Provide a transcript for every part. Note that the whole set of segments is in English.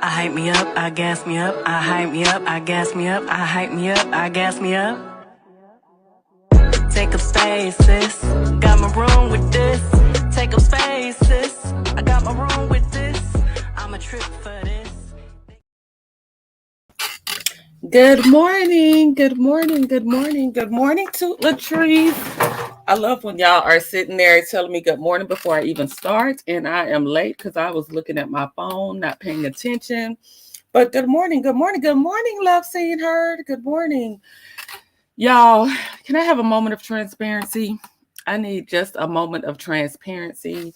I hype me up, I gas me up, I hype me up, I gas me up, I hype me up, I gas me up. Take up space, sis. Got my room with this. Take up space, sis. I got my room with this. I'm a trip for this. Good morning, good morning, good morning, good morning to Latrice. I love when y'all are sitting there telling me good morning before I even start, and I am late because I was looking at my phone, not paying attention. But good morning, good morning, good morning, love seen heard. Good morning. Y'all, can I have a moment of transparency? I need just a moment of transparency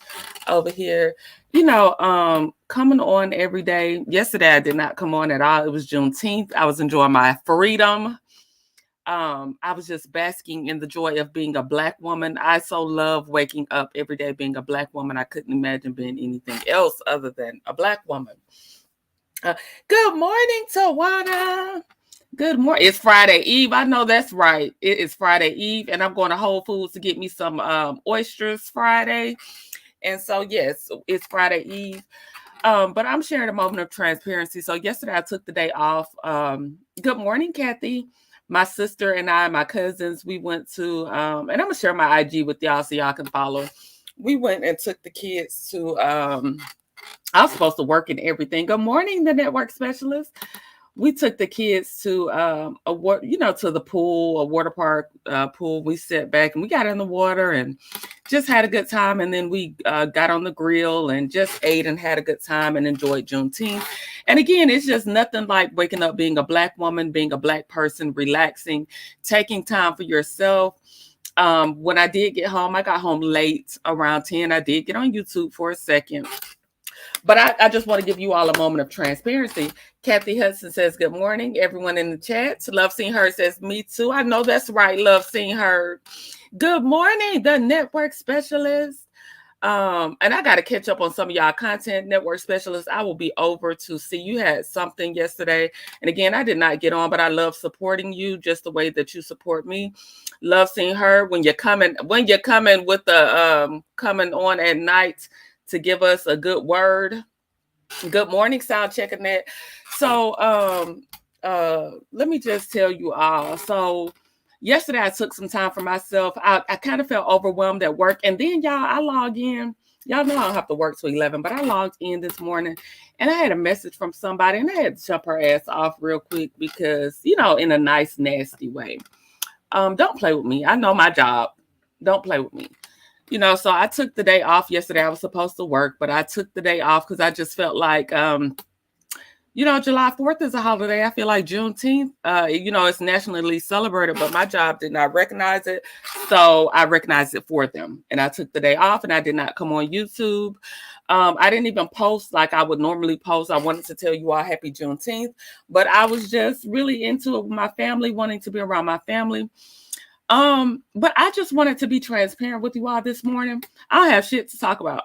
over here. Coming on every day. Yesterday I did not come on at all. It was Juneteenth. I was enjoying my freedom. I was just basking in the joy of being a Black woman. I so love waking up every day being a Black woman. I couldn't imagine being anything else other than a Black woman. Good morning, Tawana. Good morning. It's Friday Eve. I know that's right. It is Friday Eve, and I'm going to Whole Foods to get me some oysters Friday. And so, yes, it's Friday Eve. But I'm sharing a moment of transparency. So yesterday I took the day off. Good morning, Kathy. My sister and I, my cousins, we went to, and I'm gonna share my IG with y'all so y'all can follow. We went and took the kids to. I was supposed to work and everything. Good morning, the network specialist. We took the kids to to the pool, a water park pool. We sat back and we got in the water and just had a good time. And then we got on the grill and just ate and had a good time and enjoyed Juneteenth. And again, it's just nothing like waking up, being a Black woman, being a Black person, relaxing, taking time for yourself. When I did get home, I got home late around 10. I did get on YouTube for a second. But I just want to give you all a moment of transparency. Kathy Hudson says, good morning. Everyone in the chat. Love Seeing Her says, me too. I know that's right. Love Seeing Her. Good morning, the network specialist. And I got to catch up on some of y'all content network specialists. I will be over to see you had something yesterday. And again, I did not get on, but I love supporting you just the way that you support me. Love Seeing Her. When you're coming with the coming on at night to give us a good word. Good morning, sound checking that. So let me just tell you all. So yesterday I took some time for myself. I kind of felt overwhelmed at work. And then y'all, I log in. Y'all know I don't have to work till 11, but I logged in this morning and I had a message from somebody and I had to jump her ass off real quick because, in a nice, nasty way. Don't play with me. I know my job. Don't play with me. So I took the day off yesterday. I was supposed to work, but I took the day off because I just felt like, July 4th is a holiday. I feel like Juneteenth, it's nationally celebrated, but my job did not recognize it. So I recognized it for them. And I took the day off and I did not come on YouTube. I didn't even post like I would normally post. I wanted to tell you all happy Juneteenth, but I was just really into it with my family, wanting to be around my family. But I just wanted to be transparent with you all this morning. I don't have shit to talk about.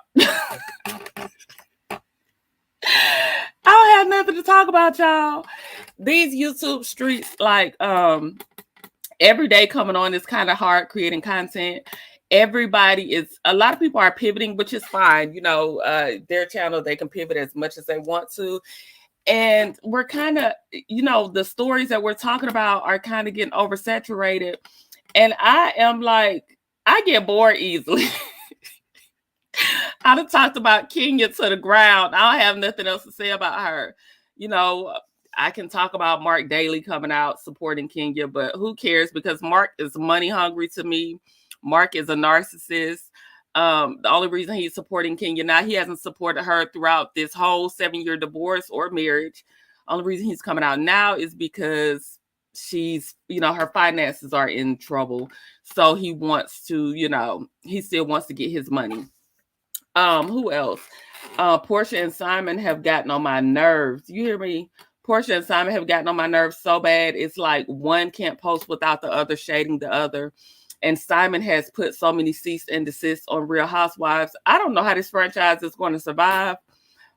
I don't have nothing to talk about, y'all. These YouTube streets, like every day coming on is kind of hard creating content. A lot of people are pivoting, which is fine. Their channel, they can pivot as much as they want to. And we're kind of, the stories that we're talking about are kind of getting oversaturated. And I am like, I get bored easily. I done talked about Kenya to the ground. I don't have nothing else to say about her. I can talk about Mark Daly coming out supporting Kenya, but who cares? Because Mark is money hungry to me. Mark is a narcissist. The only reason he's supporting Kenya now, he hasn't supported her throughout this whole 7-year divorce or marriage. Only reason he's coming out now is because she's, her finances are in trouble. So he wants to, he still wants to get his money. Who else? Portia and Simon have gotten on my nerves. You hear me? Portia and Simon have gotten on my nerves so bad. It's like one can't post without the other shading the other. And Simon has put so many cease and desist on Real Housewives. I don't know how this franchise is going to survive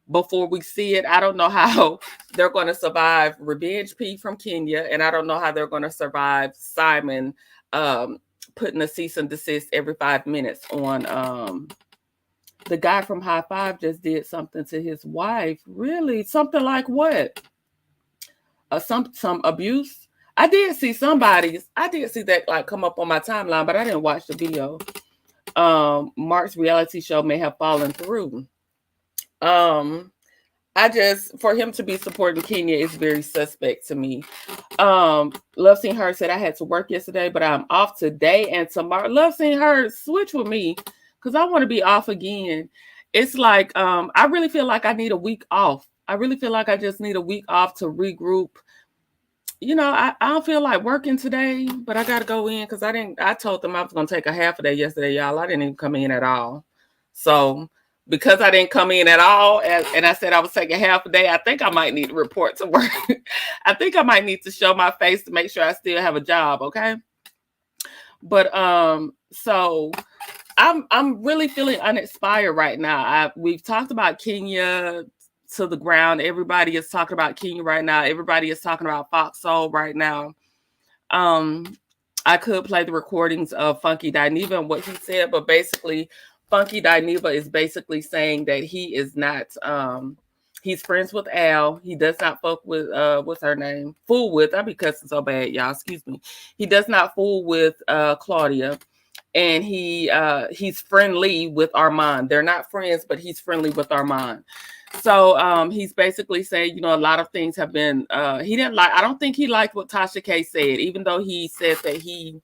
before we see it. I don't know how they're going to survive Revenge P from Kenya. And I don't know how they're going to survive Simon putting a cease and desist every 5 minutes on The guy from High Five just did something to his wife. Really? Something like what? Some abuse? I did see that like come up on my timeline, but I didn't watch the video. Mark's reality show may have fallen through. For him to be supporting Kenya is very suspect to me. Love Seen Her said I had to work yesterday, but I'm off today and tomorrow. Love Seen Her, switch with me because I want to be off again. It's like I really feel like I need a week off. I really feel like I just need a week off to regroup. You know, I don't feel like working today, but I gotta go in because I told them I was gonna take a half a day yesterday, y'all. I didn't even come in at all. So because I didn't come in at all and I said I was taking half a day, I think I might need to report to work. I think I might need to show my face to make sure I still have a job, okay? But so I'm really feeling uninspired right now. We've talked about Kenya to the ground. Everybody is talking about Kenya right now. Everybody is talking about Fox Soul right now. I could play the recordings of Funky Dineva and what he said, but basically Funky Dineva is basically saying that he is not he's friends with Al. He does not fuck with what's her name? Fool with. I be cussing so bad, y'all. Excuse me. He does not fool with Claudia. And he's friendly with Armand. They're not friends, but he's friendly with Armand. So he's basically saying, you know, a lot of things have been he didn't like. I don't think he liked what Tasha K said, even though he said that he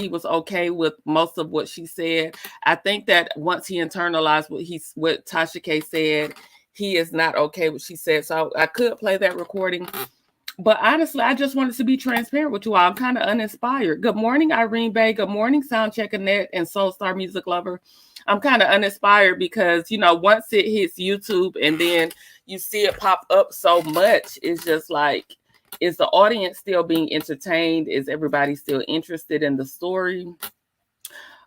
was okay with most of what she said. I think that once he internalized what Tasha K said, he is not okay with what she said. So I could play that recording. But honestly, I just wanted to be transparent with you all. I'm kind of uninspired. Good morning, Irene Bay. Good morning, Soundcheck Annette and Soul Star Music Lover. I'm kind of uninspired because, you know, once it hits YouTube and then you see it pop up so much, it's just like, is the audience still being entertained? Is everybody still interested in the story?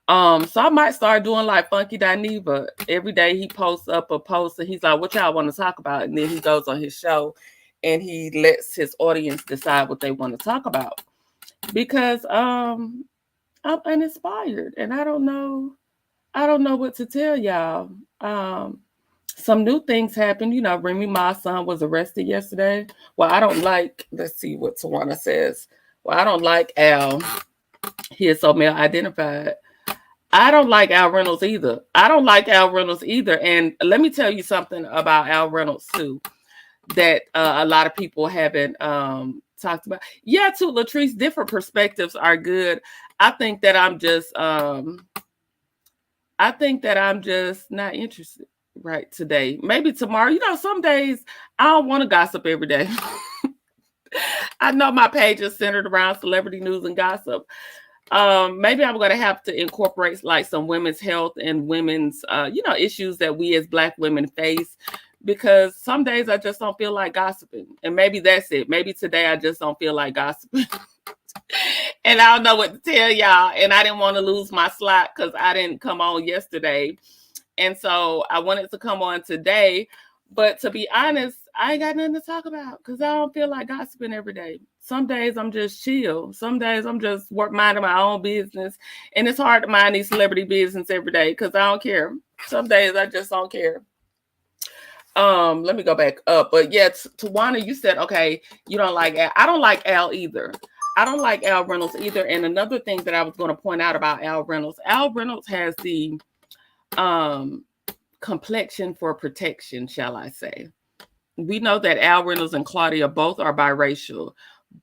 So I might start doing like Funky Dineva. Every day he posts up a post and he's like, what y'all want to talk about? And then he goes on his show and he lets his audience decide what they want to talk about. Because I'm uninspired and I don't know what to tell y'all. Some new things happened. You know, Remy Ma's son was arrested yesterday. Well, I don't like, let's see what Tawana says. Well, I don't like Al. He is so male identified. I don't like Al Reynolds either. And let me tell you something about Al Reynolds too, that a lot of people haven't talked about. Yeah, too, Latrice, different perspectives are good. I think that I'm just not interested right today. Maybe tomorrow. You know, some days I don't want to gossip every day. I know my page is centered around celebrity news and gossip. Maybe I'm going to have to incorporate like some women's health and women's, issues that we as Black women face, because some days I just don't feel like gossiping. And maybe that's it. Maybe today I just don't feel like gossiping. And I don't know what to tell y'all. And I didn't want to lose my slot because I didn't come on yesterday. And so I wanted to come on today. But to be honest, I ain't got nothing to talk about because I don't feel like gossiping every day. Some days I'm just chill. Some days I'm just minding my own business. And it's hard to mind these celebrity business every day because I don't care. Some days I just don't care. Let me go back up. But yeah, Tawana, you said, okay, you don't like Al. I don't like Al either. I don't like Al Reynolds either. And another thing that I was going to point out about Al Reynolds has the complexion for protection, shall I say. We know that Al Reynolds and Claudia both are biracial,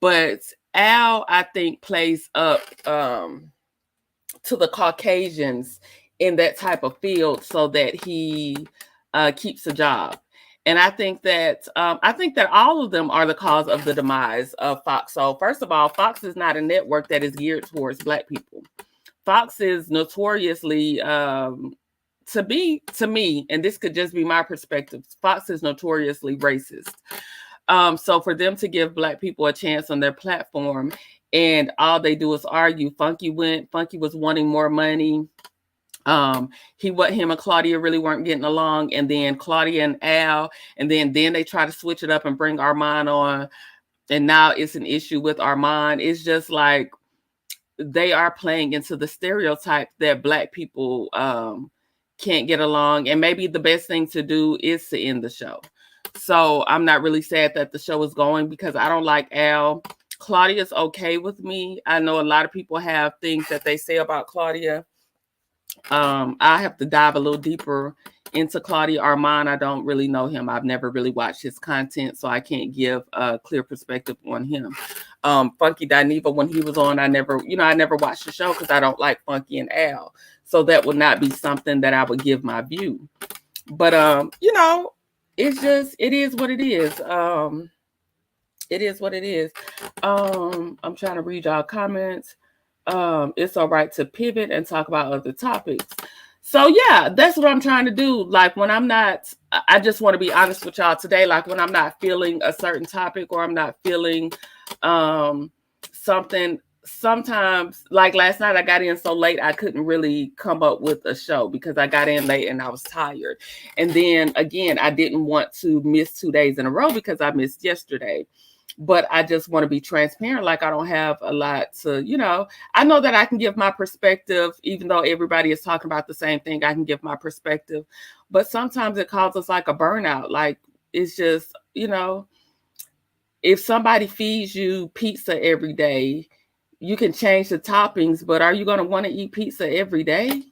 but Al, I think, plays up to the Caucasians in that type of field so that he keeps a job. And I think that all of them are the cause of the demise of Fox. So first of all, Fox is not a network that is geared towards Black people. Fox is notoriously, to me, and this could just be my perspective, Fox is notoriously racist. So for them to give Black people a chance on their platform and all they do is argue, Funky was wanting more money. Him and Claudia really weren't getting along, and then Claudia and Al, and then they try to switch it up and bring Armand on, and now it's an issue with Armand. It's just like, they are playing into the stereotype that Black people can't get along, and maybe the best thing to do is to end the show. So I'm not really sad that the show is going because I don't like Al. Claudia's okay with me. I know a lot of people have things that they say about Claudia. I have to dive a little deeper into Claudia Armand. I don't really know him. I've never really watched his content, so I can't give a clear perspective on him. Funky Dineva, when he was on, I never watched the show because I don't like Funky and Al. So that would not be something that I would give my view. But it's just, it is what it is. It is what it is. I'm trying to read y'all comments. It's all right to pivot and talk about other topics. So yeah, that's what I'm trying to do. Like when I'm not, I just want to be honest with y'all today. Like when I'm not feeling a certain topic or I'm not feeling something, sometimes like last night I got in so late I couldn't really come up with a show because I got in late and I was tired. And then again, I didn't want to miss 2 days in a row because I missed yesterday. But I just want to be transparent. Like I don't have a lot to, I know that I can give my perspective, even though everybody is talking about the same thing. I can give my perspective, but sometimes it causes like a burnout. Like it's just, if somebody feeds you pizza every day, you can change the toppings, but are you going to want to eat pizza every day?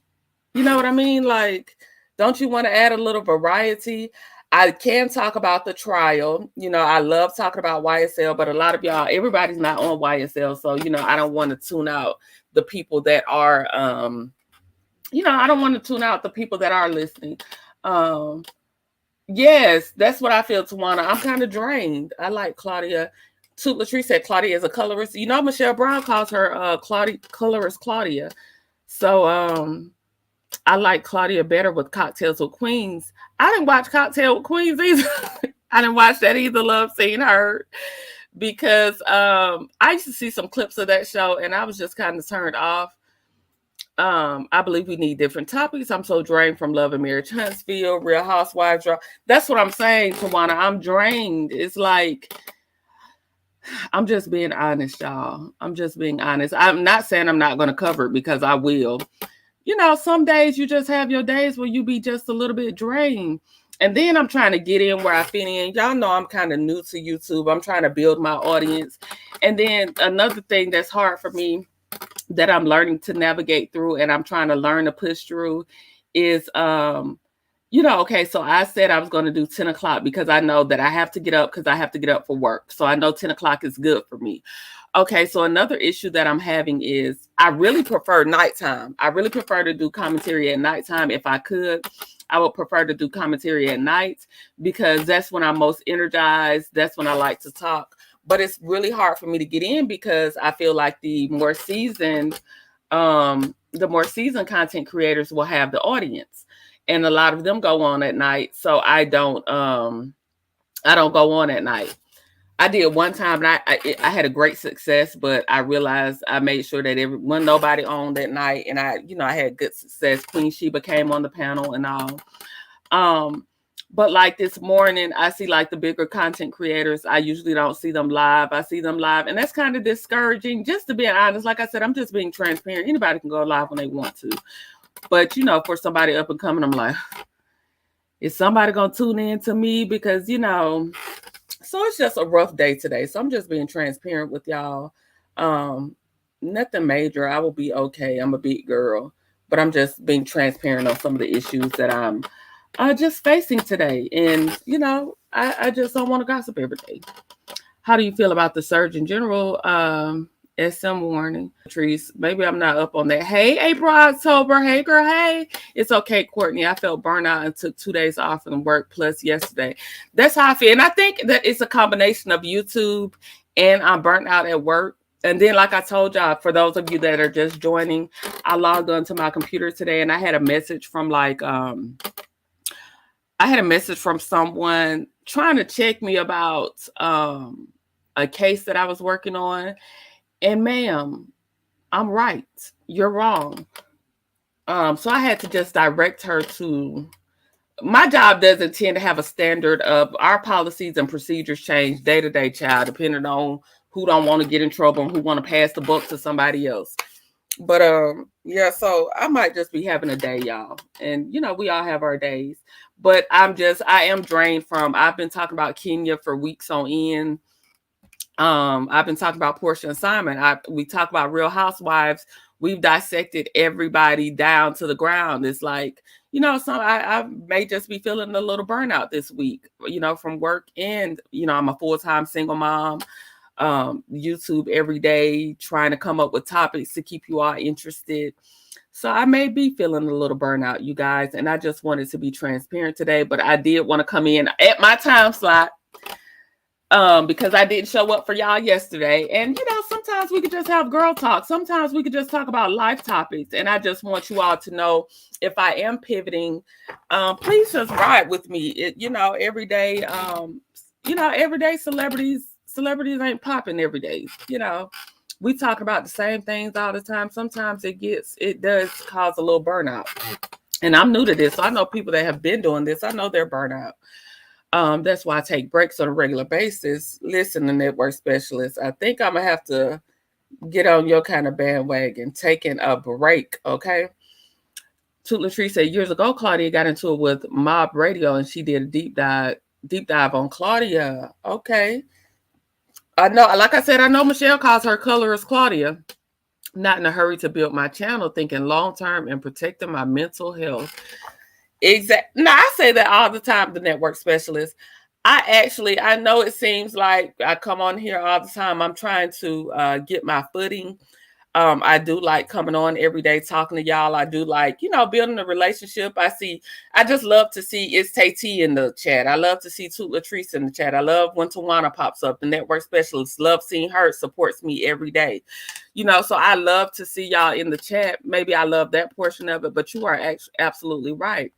You know what I mean? Like, don't you want to add a little variety? I can talk about the trial. I love talking about YSL, but a lot of y'all, everybody's not on YSL. So, I don't want to tune out the people that are, I don't want to tune out the people that are listening. Yes, that's what I feel, Tawana. I'm kind of drained. I like Claudia. Toot Latrice said Claudia is a colorist. Michelle Brown calls her colorist Claudia. So, I like Claudia better with Cocktails with Queens. I didn't watch Cocktail with Queens either. I didn't watch that either. Love Seen Heard. Because I used to see some clips of that show and I was just kind of turned off. I believe we need different topics. I'm so drained from Love and Marriage Huntsville, Real Housewives. That's what I'm saying, Tawana. I'm drained. It's like, I'm just being honest, y'all. I'm just being honest. I'm not saying I'm not going to cover it because I will. Some days you just have your days where you be just a little bit drained. And then I'm trying to get in where I fit in. Y'all know I'm kind of new to YouTube. I'm trying to build my audience. And then another thing that's hard for me that I'm learning to navigate through and I'm trying to learn to push through is, okay, so I said I was going to do 10 o'clock because I know that I have to get up because I have to get up for work. So I know 10 o'clock is good for me. Okay, so another issue that I'm having is I really prefer nighttime. I really prefer to do commentary at nighttime. If I could, I would prefer to do commentary at night because that's when I'm most energized. That's when I like to talk. But it's really hard for me to get in because I feel like the more seasoned content creators will have the audience. And a lot of them go on at night. So I don't go on at night. I did one time and I had a great success, but I realized I made sure that when nobody on that night and I had good success. Queen Sheba came on the panel and all. But like this morning, I see like the bigger content creators. I usually don't see them live. I see them live and that's kind of discouraging. Just to be honest, like I said, I'm just being transparent. Anybody can go live when they want to. But, for somebody up and coming, I'm like, is somebody going to tune in to me? Because, so it's just a rough day today. So I'm just being transparent with y'all. Nothing major. I will be okay. I'm a big girl. But I'm just being transparent on some of the issues that I'm just facing today. And, I just don't want to gossip every day. How do you feel about the Surgeon General SM warning? Trees. Maybe I'm not up on that. Hey, April, October. Hey, girl. Hey. It's okay, Courtney. I felt burnout and took 2 days off from work plus yesterday. That's how I feel. And I think that it's a combination of YouTube and I'm burnt out at work. And then, like I told y'all, for those of you that are just joining, I logged onto my computer today and I had a message from someone trying to check me about a case that I was working on. And ma'am, I'm right. You're wrong. So I had to just direct her to, my job doesn't tend to have a standard of our policies and procedures change day to day, child, depending on who don't want to get in trouble and who want to pass the buck to somebody else. But yeah, so I might just be having a day, y'all. And you know, we all have our days. But I am drained from I've been talking about Kenya for weeks on end. I've been talking about Portia and Simon. We talk about Real Housewives. We've dissected everybody down to the ground. It's like, you know, I may just be feeling a little burnout this week, you know, from work, and you know, I'm a full-time single mom. YouTube every day, trying to come up with topics to keep you all interested. So I may be feeling a little burnout, you guys, and I just wanted to be transparent today. But I did want to come in at my time slot because I didn't show up for y'all yesterday. And you know, sometimes we could just have girl talk. Sometimes we could just talk about life topics. And I just want you all to know, if I am pivoting, please just ride with me. You know, every day, everyday celebrities ain't popping every day. You know, we talk about the same things all the time. Sometimes it does cause a little burnout. And I'm new to this, so I know people that have been doing this. I know they're burnout. That's why I take breaks on a regular basis. Listen, the network specialist, I think I'm gonna have to get on your kind of bandwagon, taking a break, okay? Toot Latrice said years ago, Claudia got into it with Mob Radio, and she did a deep dive on Claudia. Okay, I know. Like I said, I know Michelle calls her colorist Claudia. Not in a hurry to build my channel, thinking long term and protecting my mental health. Exactly. Now, I say that all the time, the network specialist. I know it seems like I come on here all the time. I'm trying to get my footing. I do like coming on every day, talking to y'all. I do like, you know, building a relationship. I just love to see it's Tay in the chat. I love to see Toot Latrice in the chat. I love when Tawana pops up, the network specialist. Love seeing her, supports me every day. You know, so I love to see y'all in the chat. Maybe I love that portion of it, but you are absolutely right.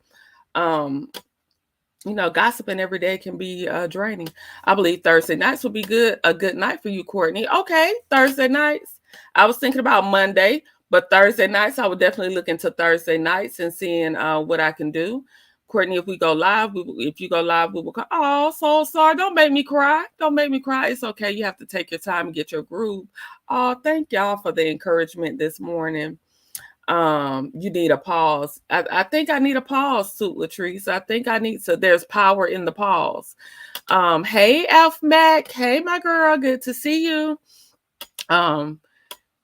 You know, gossiping every day can be draining. I believe Thursday nights would be a good night for you, Courtney. Okay, Thursday nights. I was thinking about Monday, but Thursday nights, I would definitely look into Thursday nights and seeing what I can do. Courtney, if you go live, we will call. Oh, so sorry. Don't make me cry. Don't make me cry. It's okay. You have to take your time and get your groove. Oh, thank y'all for the encouragement this morning. You need a pause. I think I need a pause, Toot Latrice. I think I need to. There's power in the pause. Hey, Alf Mac. Hey, my girl. Good to see you.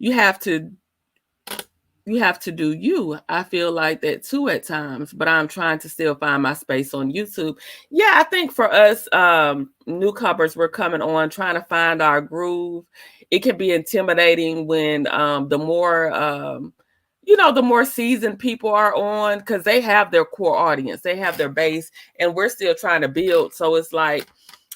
You have to do you. I feel like that too at times, but I'm trying to still find my space on YouTube. Yeah, I think for us newcomers, we're coming on trying to find our groove. It can be intimidating when the more seasoned people are on, because they have their core audience, they have their base, and we're still trying to build. So it's like,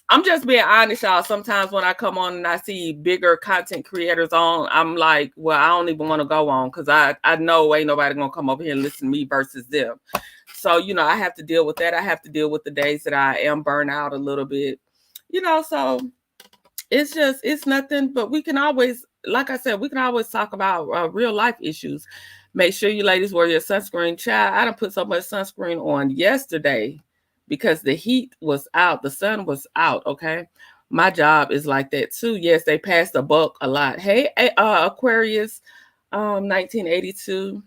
I'm just being honest, y'all. Sometimes when I come on and I see bigger content creators on, I'm like, well, I don't even want to go on, because I know ain't nobody going to come over here and listen to me versus them. So, you know, I have to deal with that. I have to deal with the days that I am burnt out a little bit, you know, so it's nothing, but we can always, like I said, we can always talk about real life issues. Make sure you ladies wear your sunscreen. Child, I done put so much sunscreen on yesterday because the heat was out. The sun was out, okay? My job is like that too. Yes, they pass the buck a lot. Hey, Aquarius 1982.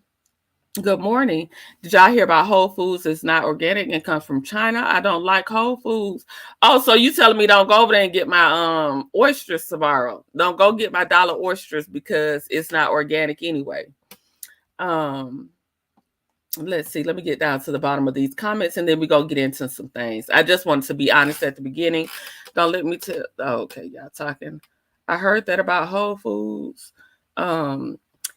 Good morning. Did y'all hear about Whole Foods? It's not organic and comes from China. I don't like Whole Foods. Oh, so you telling me don't go over there and get my oysters tomorrow? Don't go get my dollar oysters because it's not organic anyway. Let's see. Let me get down to the bottom of these comments, and then we go get into some things. I just wanted to be honest at the beginning. Don't let me tell. Oh, okay, y'all talking. I heard that about Whole Foods.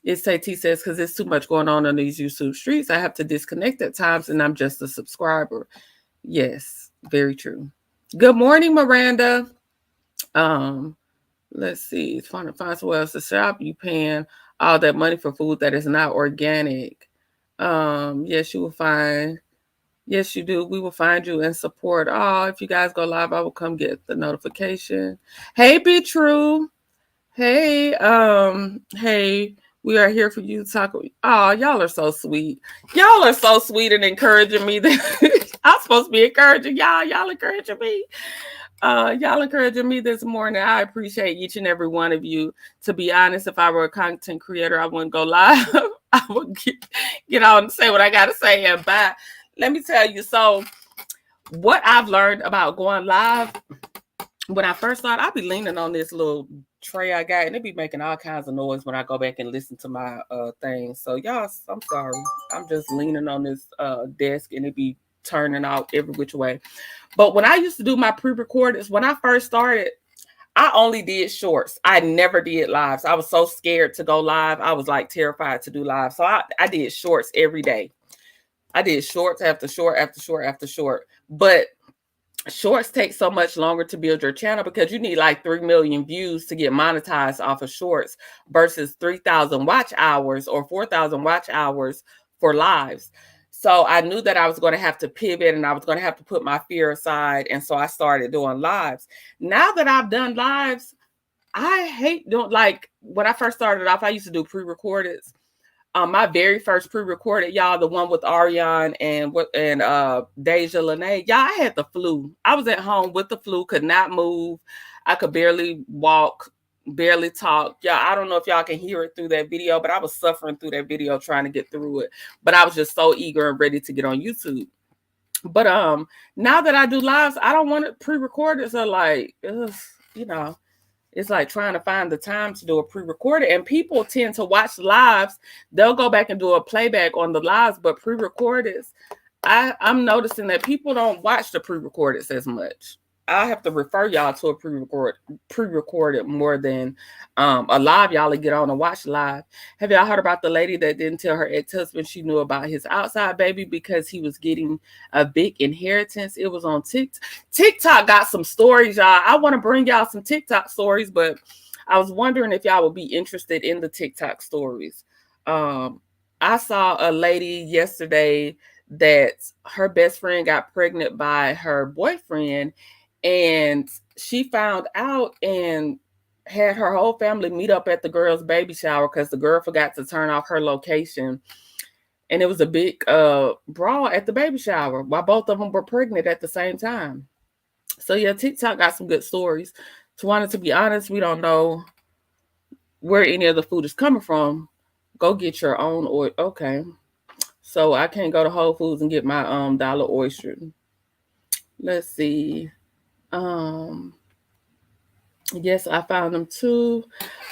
It's T says, because there's too much going on these YouTube streets. I have to disconnect at times, and I'm just a subscriber. Yes, very true. Good morning, Miranda. Let's see. It's fun to find somewhere else to shop. You paying all that money for food that is not organic. Yes, you will find. Yes, you do. We will find you and support. Oh, if you guys go live, I will come get the notification. Hey, Be True. Hey, hey. We are here for you to talk. Oh, y'all are so sweet. Y'all are so sweet and encouraging me. That I'm supposed to be encouraging y'all. Y'all encouraging me. Y'all encouraging me this morning. I appreciate each and every one of you. To be honest, if I were a content creator, I wouldn't go live. I would get on and say what I got to say and bye. Let me tell you. So, what I've learned about going live, when I first started, I'd be leaning on this little tray I got, and it be making all kinds of noise when I go back and listen to my thing. So, y'all, I'm sorry. I'm just leaning on this desk, and it be turning out every which way. But when I used to do my pre-recordeds, when I first started, I only did shorts. I never did lives. I was so scared to go live. I was like terrified to do live. So I did shorts every day. I did shorts after short after short after short. But shorts take so much longer to build your channel because you need like 3 million views to get monetized off of shorts versus 3,000 watch hours or 4,000 watch hours for lives. So I knew that I was going to have to pivot and I was going to have to put my fear aside. And so I started doing lives. Now that I've done lives, I hate doing, like when I first started off, I used to do pre-recordeds. My very first pre-recorded, y'all, the one with Ariane and Deja Lene, y'all, I had the flu. I was at home with the flu, could not move. I could barely walk, barely talk. Yeah, I don't know if y'all can hear it through that video, but I was suffering through that video trying to get through it. But I was just so eager and ready to get on YouTube. But now that I do lives, I don't want it pre-recorded. So like, you know, it's like trying to find the time to do a pre-recorded, and people tend to watch lives. They'll go back and do a playback on the lives, but pre-recorded, I'm noticing that people don't watch the pre-recorded as much. I have to refer y'all to a pre-recorded more than a live. Y'all get on and watch live. Have y'all heard about the lady that didn't tell her ex-husband she knew about his outside baby because he was getting a big inheritance? It was on TikTok. TikTok got some stories, y'all. I want to bring y'all some TikTok stories, but I was wondering if y'all would be interested in the TikTok stories. I saw a lady yesterday that her best friend got pregnant by her boyfriend, and she found out and had her whole family meet up at the girl's baby shower because the girl forgot to turn off her location. And it was a big brawl at the baby shower while both of them were pregnant at the same time. So yeah, TikTok got some good stories. Tawana, to be honest, we don't know where any of the food is coming from. Go get your own oil. Okay. So I can't go to Whole Foods and get my dollar oyster. Let's see. Yes, I found them too.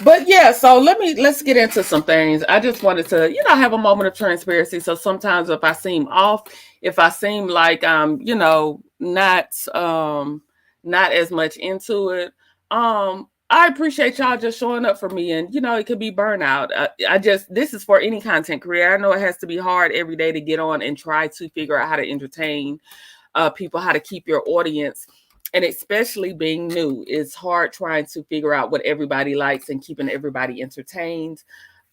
But yeah, so let's get into some things. I just wanted to, have a moment of transparency. So sometimes if I seem off, if I seem like I'm, not as much into it, I appreciate y'all just showing up for me. And it could be burnout. This is for any content creator. I know it has to be hard every day to get on and try to figure out how to entertain people, how to keep your audience. And especially being new, it's hard trying to figure out what everybody likes and keeping everybody entertained.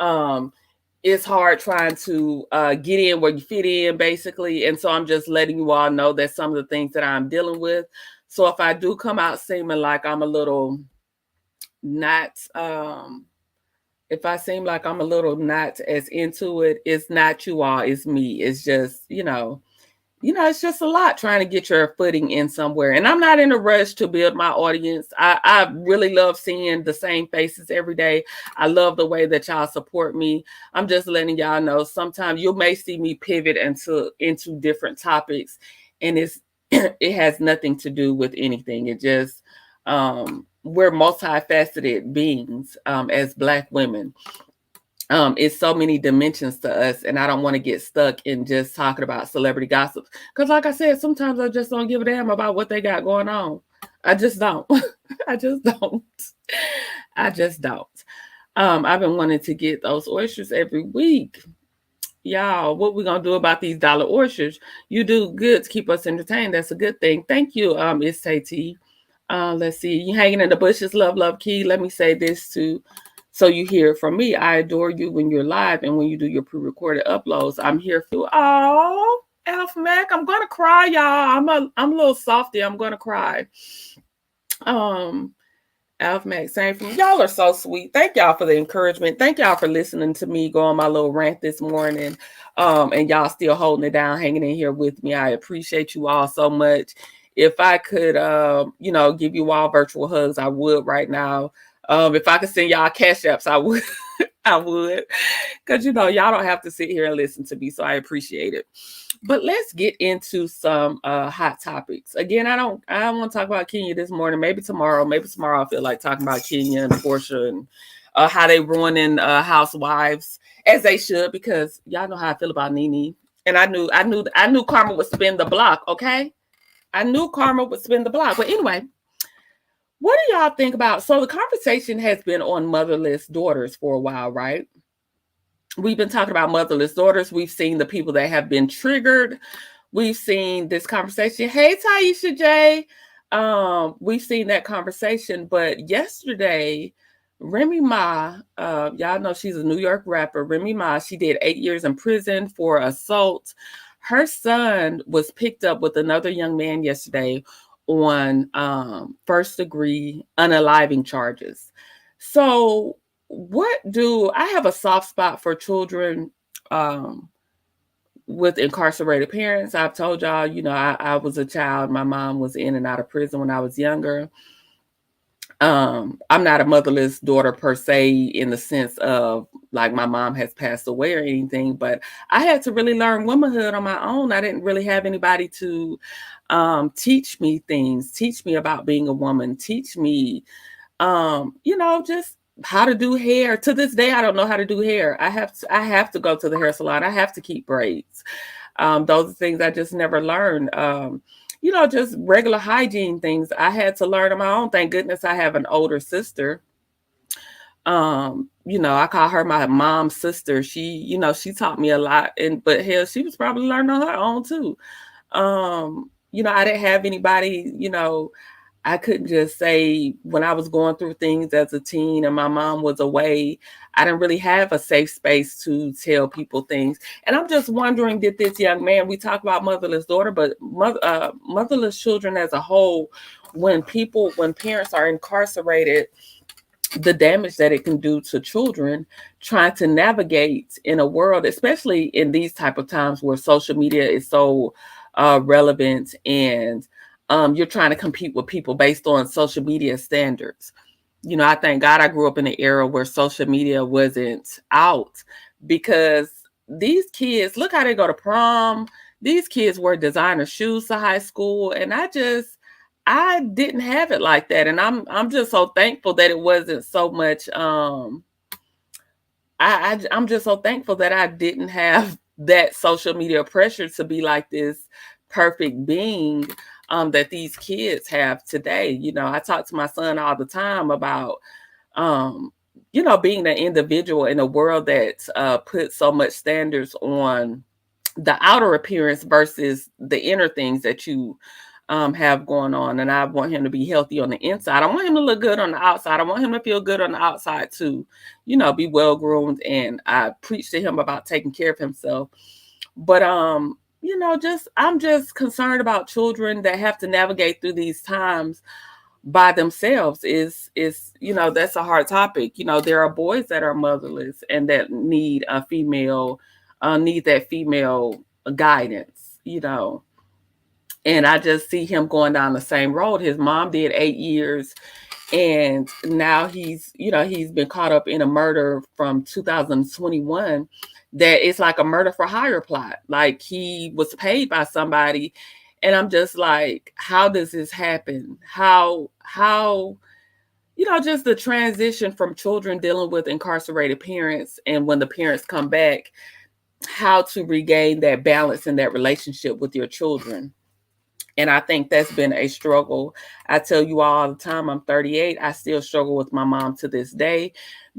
It's hard trying to get in where you fit in, basically. And so I'm just letting you all know that some of the things that I'm dealing with. So if I do come out seeming like I'm a little not, if I seem like I'm a little not as into it, it's not you all, it's me. It's just, it's just a lot trying to get your footing in somewhere. And I'm not in a rush to build my audience. I really love seeing the same faces every day. I love the way that y'all support me. I'm just letting y'all know sometimes you may see me pivot into different topics, and it has nothing to do with anything. It just, we're multifaceted beings as Black women. It's so many dimensions to us, and I don't want to get stuck in just talking about celebrity gossip. Because like I said, sometimes I just don't give a damn about what they got going on. I just don't. I just don't. I've been wanting to get those oysters every week. Y'all, what we gonna do about these dollar oysters? You do good to keep us entertained. That's a good thing. Thank you, it's Tay. Let's see. You hanging in the bushes, love, key. Let me say this too. So you hear from me. I adore you when you're live and when you do your pre-recorded uploads. I'm here for you. Oh, Alf Mac, I'm gonna cry, y'all. I'm a little softy. I'm gonna cry. Alf Mac, same for me. Y'all are so sweet. Thank y'all for the encouragement. Thank y'all for listening to me go on my little rant this morning. And y'all still holding it down, hanging in here with me. I appreciate you all so much. If I could, give you all virtual hugs, I would right now. If I could send y'all cash apps, I would. I would, because y'all don't have to sit here and listen to me, so I appreciate it. But let's get into some hot topics. Again, I don't want to talk about Kenya this morning. Maybe tomorrow. Maybe tomorrow I feel like talking about Kenya and Portia and how they ruining housewives, as they should, because y'all know how I feel about Nene. And I knew Karma would spin the block. Okay, I knew Karma would spin the block. But anyway, what do y'all think about? So the conversation has been on motherless daughters for a while, right? We've been talking about motherless daughters. We've seen the people that have been triggered. We've seen this conversation. Hey, Taisha J. We've seen that conversation. But yesterday, Remy Ma, y'all know she's a New York rapper. Remy Ma, she did 8 years in prison for assault. Her son was picked up with another young man yesterday on first degree unaliving charges. So I have a soft spot for children with incarcerated parents. I've told y'all, I was a child. My mom was in and out of prison when I was younger. I'm not a motherless daughter per se, in the sense of like my mom has passed away or anything, but I had to really learn womanhood on my own. I didn't really have anybody to teach me things, teach me about being a woman, teach me, just how to do hair. To this day, I don't know how to do hair. I have to go to the hair salon. I have to keep braids. Those are things I just never learned. Just regular hygiene things I had to learn on my own. Thank goodness I have an older sister. I call her my mom's sister. She taught me a lot, but hell, she was probably learning on her own too. I didn't have anybody, I couldn't just say when I was going through things as a teen and my mom was away, I didn't really have a safe space to tell people things. And I'm just wondering, did this young man, we talk about motherless daughter, but motherless children as a whole, when parents are incarcerated, the damage that it can do to children trying to navigate in a world, especially in these type of times where social media is so relevant, and you're trying to compete with people based on social media standards. I thank God I grew up in an era where social media wasn't out, because these kids, look how they go to prom. These kids wear designer shoes to high school, and I didn't have it like that. And I'm just so thankful that it wasn't so much. I'm just so thankful that I didn't have that social media pressure to be like this perfect being that these kids have today. I talk to my son all the time about, being the individual in a world that puts so much standards on the outer appearance versus the inner things that you have going on. And I want him to be healthy on the inside. I want him to look good on the outside. I want him to feel good on the outside too, be well groomed. And I preach to him about taking care of himself. But I'm just concerned about children that have to navigate through these times by themselves. That's a hard topic. There are boys that are motherless and that need that female guidance, and I just see him going down the same road. His mom did 8 years, and now he's been caught up in a murder from 2021 that it's like a murder for hire plot. Like, he was paid by somebody, and I'm just like, how does this happen? How just the transition from children dealing with incarcerated parents, and when the parents come back, how to regain that balance in that relationship with your children. And I think that's been a struggle. I tell you all the time, I'm 38. I still struggle with my mom to this day,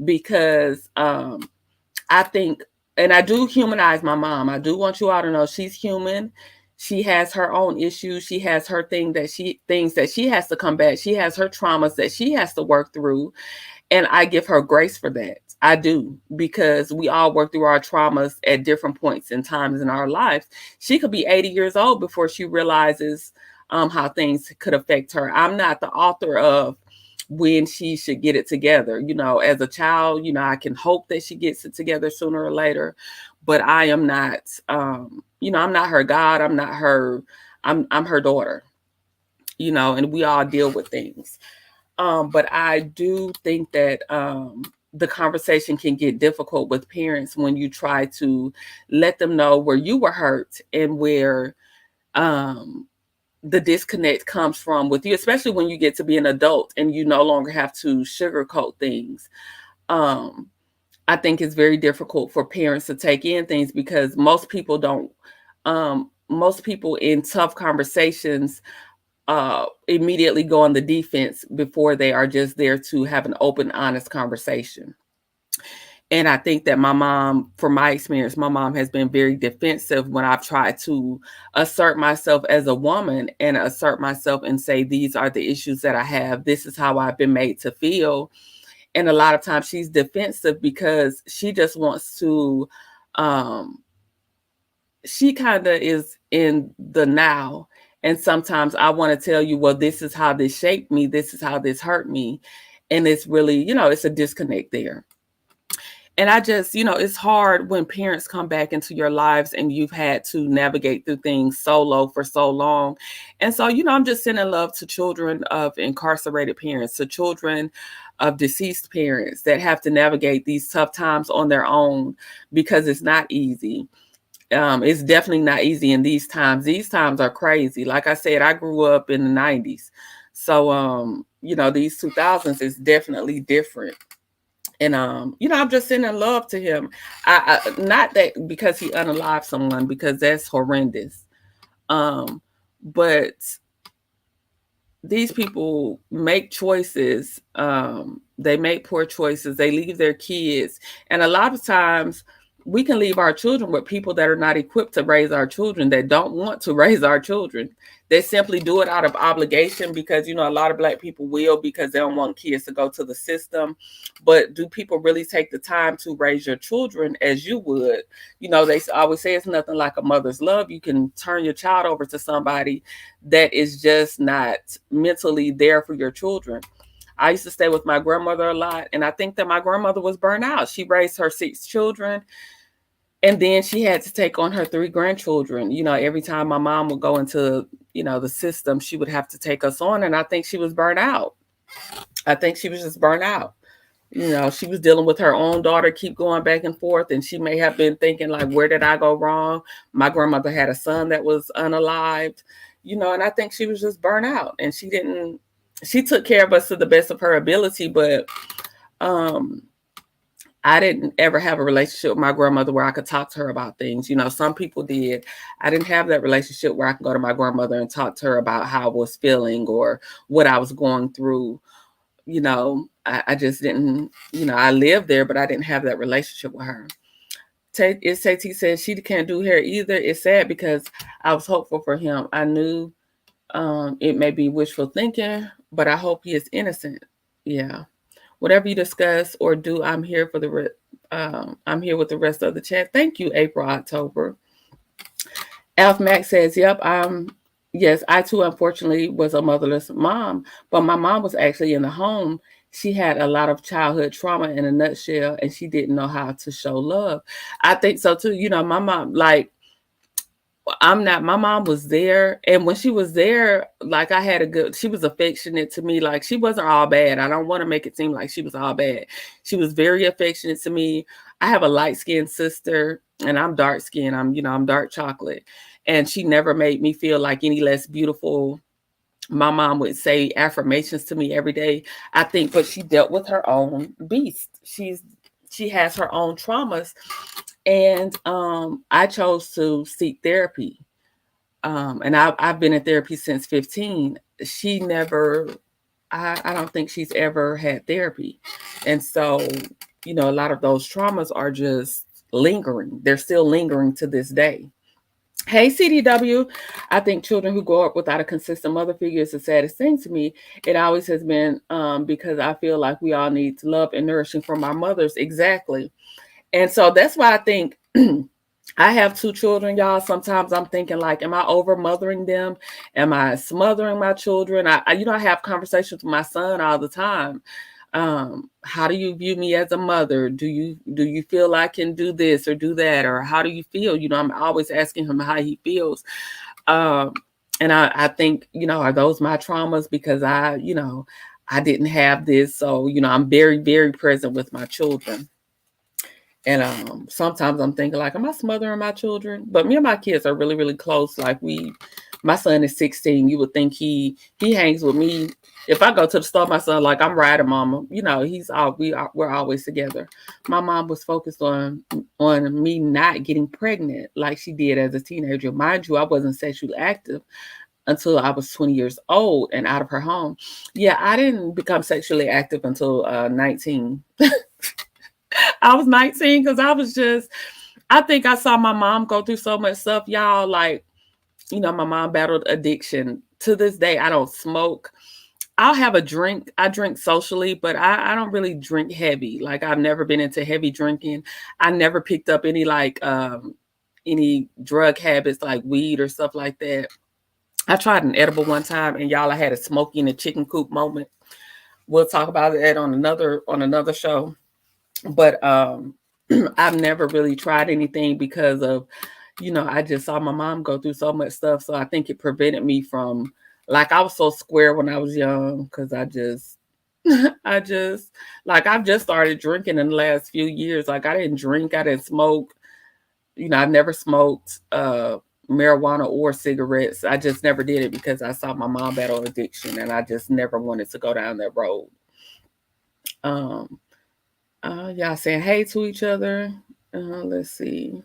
because I think, and I do humanize my mom. I do want you all to know she's human. She has her own issues. She has her things that she has to combat. She has her traumas that she has to work through. And I give her grace for that. I do, because we all work through our traumas at different points in times in our lives. She could be 80 years old before she realizes how things could affect her. I'm not the author of when she should get it together. As a child, I can hope that she gets it together sooner or later, but I am not, I'm not her God. I'm not her, I'm her daughter. and we all deal with things. But I do think that the conversation can get difficult with parents when you try to let them know where you were hurt and where um, the disconnect comes from with you, especially when you get to be an adult and you no longer have to sugarcoat things. Um, I think it's very difficult for parents to take in things because most people don't. Most people in tough conversations immediately go on the defense before they are just there to have an open, honest conversation. And I think that my mom, from my experience, my mom has been very defensive when I've tried to assert myself as a woman and assert myself and say, these are the issues that I have. This is how I've been made to feel. And a lot of times she's defensive because she just wants to, um, she kind of is in the now. And sometimes I want to tell you, well, this is how this shaped me. This is how this hurt me. And it's really, it's a disconnect there. And I just, it's hard when parents come back into your lives and you've had to navigate through things solo for so long. And so, I'm just sending love to children of incarcerated parents, to children of deceased parents that have to navigate these tough times on their own because it's not easy. It's definitely not easy in these times. These times are crazy. Like I said, I grew up in the 90s. So, these 2000s is definitely different. And I'm just sending love to him. I not that because he unalived someone, because that's horrendous. But these people make choices. They make poor choices. They leave their kids, and a lot of times we can leave our children with people that are not equipped to raise our children, that don't want to raise our children. They simply do it out of obligation because, a lot of Black people will, because they don't want kids to go to the system. But do people really take the time to raise your children as you would? They always say it's nothing like a mother's love. You can turn your child over to somebody that is just not mentally there for your children. I used to stay with my grandmother a lot, and I think that my grandmother was burnt out. She raised her 6 children, and then she had to take on her 3 grandchildren. Every time my mom would go into, the system, she would have to take us on, and I think she was burnt out. I think she was just burnt out. She was dealing with her own daughter, keep going back and forth, and she may have been thinking, like, where did I go wrong? My grandmother had a son that was unalived, and I think she was just burnt out, and she took care of us to the best of her ability, but I didn't ever have a relationship with my grandmother where I could talk to her about things. Some people did. I didn't have that relationship where I could go to my grandmother and talk to her about how I was feeling or what I was going through. I just didn't, I lived there, but I didn't have that relationship with her. T says she can't do hair either. It's sad because I was hopeful for him. I knew it may be wishful thinking, but I hope he is innocent. Yeah. Whatever you discuss or do, I'm here for I'm here with the rest of the chat. Thank you, April, October. Alf Max says, "Yep, yes, I too unfortunately was a motherless mom, but my mom was actually in the home. She had a lot of childhood trauma in a nutshell, and she didn't know how to show love." I think so too. My mom, like, my mom was there. And when she was there, like, she was affectionate to me. Like, she wasn't all bad. I don't want to make it seem like she was all bad. She was very affectionate to me. I have a light-skinned sister and I'm dark-skinned. I'm dark chocolate. And she never made me feel like any less beautiful. My mom would say affirmations to me every day. I think, but she dealt with her own beast. She has her own traumas. And I chose to seek therapy. And I've been in therapy since 15. She never, I don't think she's ever had therapy. And so, a lot of those traumas are just lingering. They're still lingering to this day. Hey, CDW, I think children who grow up without a consistent mother figure is the saddest thing to me. It always has been because I feel like we all need love and nourishing from our mothers. Exactly. And so that's why I think I have 2 children, y'all. Sometimes I'm thinking, like, am I over mothering them? Am I smothering my children? I have conversations with my son all the time. How do you view me as a mother? Do you feel I can do this or do that? Or how do you feel? I'm always asking him how he feels. And I think, are those my traumas because I didn't have this. So, I'm very, very present with my children. And sometimes I'm thinking like, am I smothering my children? But me and my kids are really, really close. Like my son is 16. You would think he hangs with me. If I go to the store, my son, like, I'm riding mama. We're always together. My mom was focused on me not getting pregnant like she did as a teenager. Mind you, I wasn't sexually active until I was 20 years old and out of her home. Yeah, I didn't become sexually active until 19. I was 19 because I think I saw my mom go through so much stuff, y'all. Like, my mom battled addiction. To this day, I don't smoke. I'll have a drink. I drink socially, but I don't really drink heavy. Like, I've never been into heavy drinking. I never picked up any drug habits like weed or stuff like that. I tried an edible one time, and y'all, I had a smoky in a chicken coop moment. We'll talk about that on another show. But I've never really tried anything because of, I just saw my mom go through so much stuff. So I think it prevented me from, like, I was so square when I was young because I just, like, I've just started drinking in the last few years. Like, I didn't drink, I didn't smoke. I've never smoked marijuana or cigarettes. I just never did it because I saw my mom battle addiction and I just never wanted to go down that road. Y'all saying hey to each other. Let's see.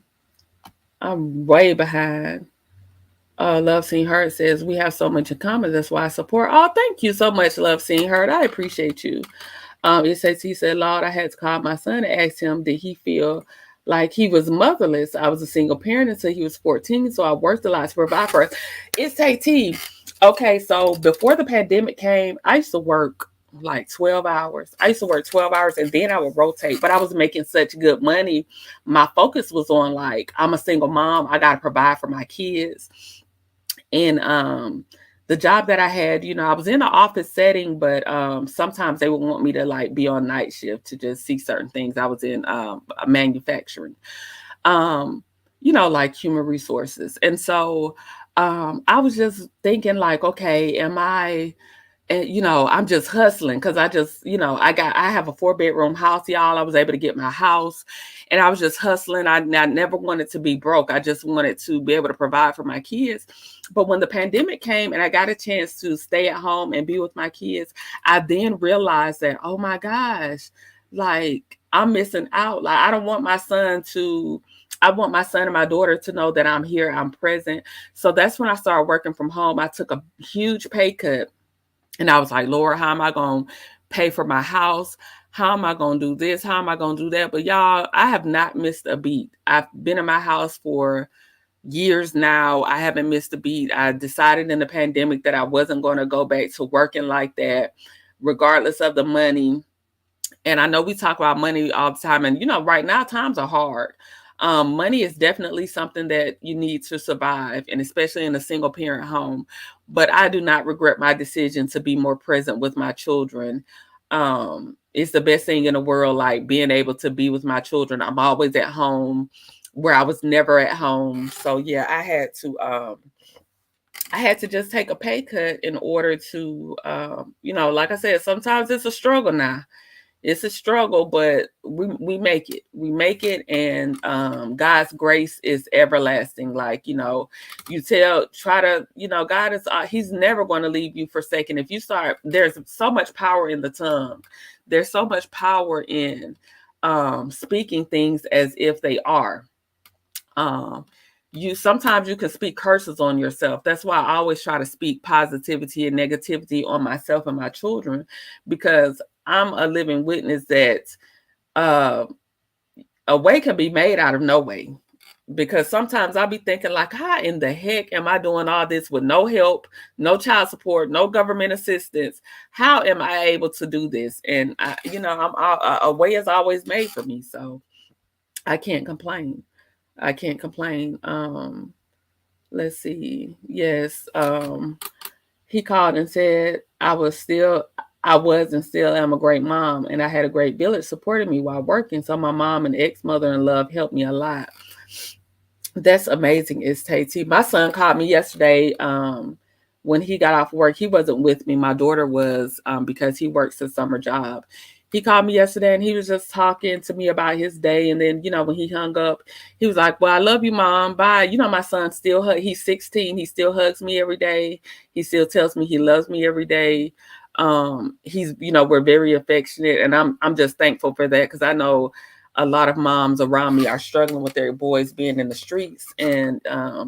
I'm way behind. Love Seen Heard says we have so much in common. That's why I support. Oh, thank you so much, Love Seen Heard. I appreciate you. It says he said, Lord, I had to call my son and ask him, did he feel like he was motherless? I was a single parent until he was 14, so I worked a lot to provide for us. It's AT. Okay, so before the pandemic came, I used to work like 12 hours. I used to work 12 hours and then I would rotate, but I was making such good money. My focus was on, like, I'm a single mom. I got to provide for my kids. And the job that I had, I was in an office setting, but sometimes they would want me to, like, be on night shift to just see certain things. I was in manufacturing, like human resources. And so I was just thinking, like, okay, and I'm just hustling because I have a 4-bedroom house, y'all. I was able to get my house and I was just hustling. I never wanted to be broke. I just wanted to be able to provide for my kids. But when the pandemic came and I got a chance to stay at home and be with my kids, I then realized that, oh my gosh, like, I'm missing out. Like, I want my son and my daughter to know that I'm here, I'm present. So that's when I started working from home. I took a huge pay cut. And I was like, Lord, how am I going to pay for my house? How am I going to do this? How am I going to do that? But y'all, I have not missed a beat. I've been in my house for years now. I haven't missed a beat. I decided in the pandemic that I wasn't going to go back to working like that, regardless of the money. And I know we talk about money all the time. And, right now times are hard. Money is definitely something that you need to survive, and especially in a single parent home. But I do not regret my decision to be more present with my children. It's the best thing in the world, like being able to be with my children. I'm always at home where I was never at home. So yeah, I had to just take a pay cut in order to, like I said, sometimes it's a struggle now. It's a struggle, but we make it. We make it, and God's grace is everlasting. Like, God is, he's never going to leave you forsaken. If you start, there's so much power in the tongue. There's so much power in speaking things as if they are. Sometimes you can speak curses on yourself. That's why I always try to speak positivity and negativity on myself and my children, because I'm a living witness that a way can be made out of no way. Because sometimes I'll be thinking, like, how in the heck am I doing all this with no help, no child support, no government assistance? How am I able to do this? And a way is always made for me, so I can't complain. Let's see. Yes. He called and said I was and still am a great mom, and I had a great village supporting me while working. So my mom and ex-mother-in-law helped me a lot. That's amazing, is Tate. My son called me yesterday. When he got off work, he wasn't with me. My daughter was, because he works a summer job. He called me yesterday and he was just talking to me about his day. And then, when he hung up, he was like, "Well, I love you, Mom. Bye." My son still, he's 16. He still hugs me every day. He still tells me he loves me every day. He's, we're very affectionate. And I'm just thankful for that, because I know a lot of moms around me are struggling with their boys being in the streets. And I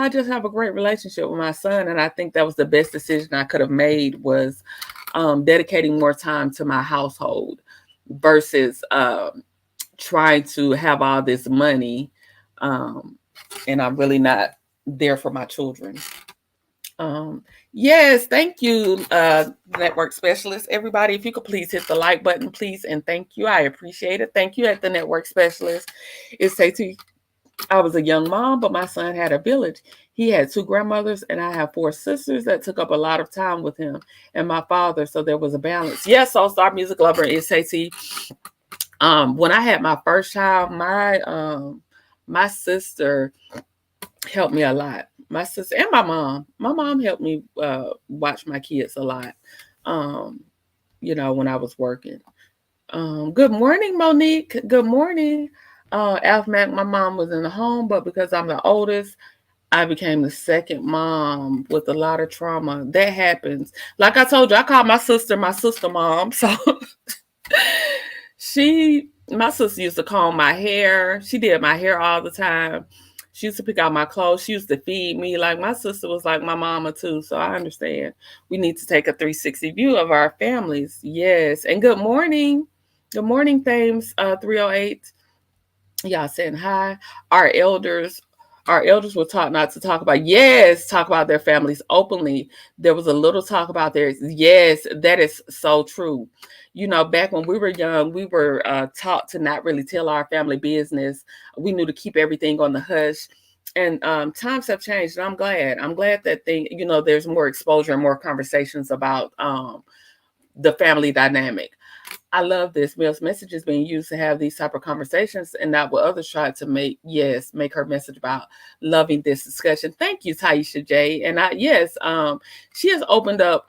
just have a great relationship with my son, and I think that was the best decision I could have made, was dedicating more time to my household versus trying to have all this money, and I'm really not there for my children. Yes, thank you, network specialist. Everybody, if you could please hit the like button, please, and thank you. I appreciate it. Thank you, at the network specialist. It's Tate. I was a young mom, but my son had a village. He had 2 grandmothers, and I have 4 sisters that took up a lot of time with him, and my father. So there was a balance. Yes, All-Star Music Lover, is Tate. When I had my first child, my sister helped me a lot. My sister and my mom helped me watch my kids a lot. When I was working. Good morning, Monique. Good morning. Alf Mac, my mom was in the home, but because I'm the oldest, I became the second mom with a lot of trauma. That happens. Like I told you, I call my sister mom. So my sister used to comb my hair. She did my hair all the time. She used to pick out my clothes. She used to feed me. Like, my sister was like my mama too. So I understand. We need to take a 360 view of our families. Yes. And good morning. Good morning, Thames 308. Y'all saying hi. Our elders were taught not to talk about their families openly. There was a little talk about theirs. Yes, that is so true. Back when we were young, we were taught to not really tell our family business. We knew to keep everything on the hush. And times have changed, and I'm glad. I'm glad that there's more exposure and more conversations about the family dynamic. I love this. Mel's message is being used to have these type of conversations, and not what others try to make her message about loving this discussion. Thank you, Taisha J. And she has opened up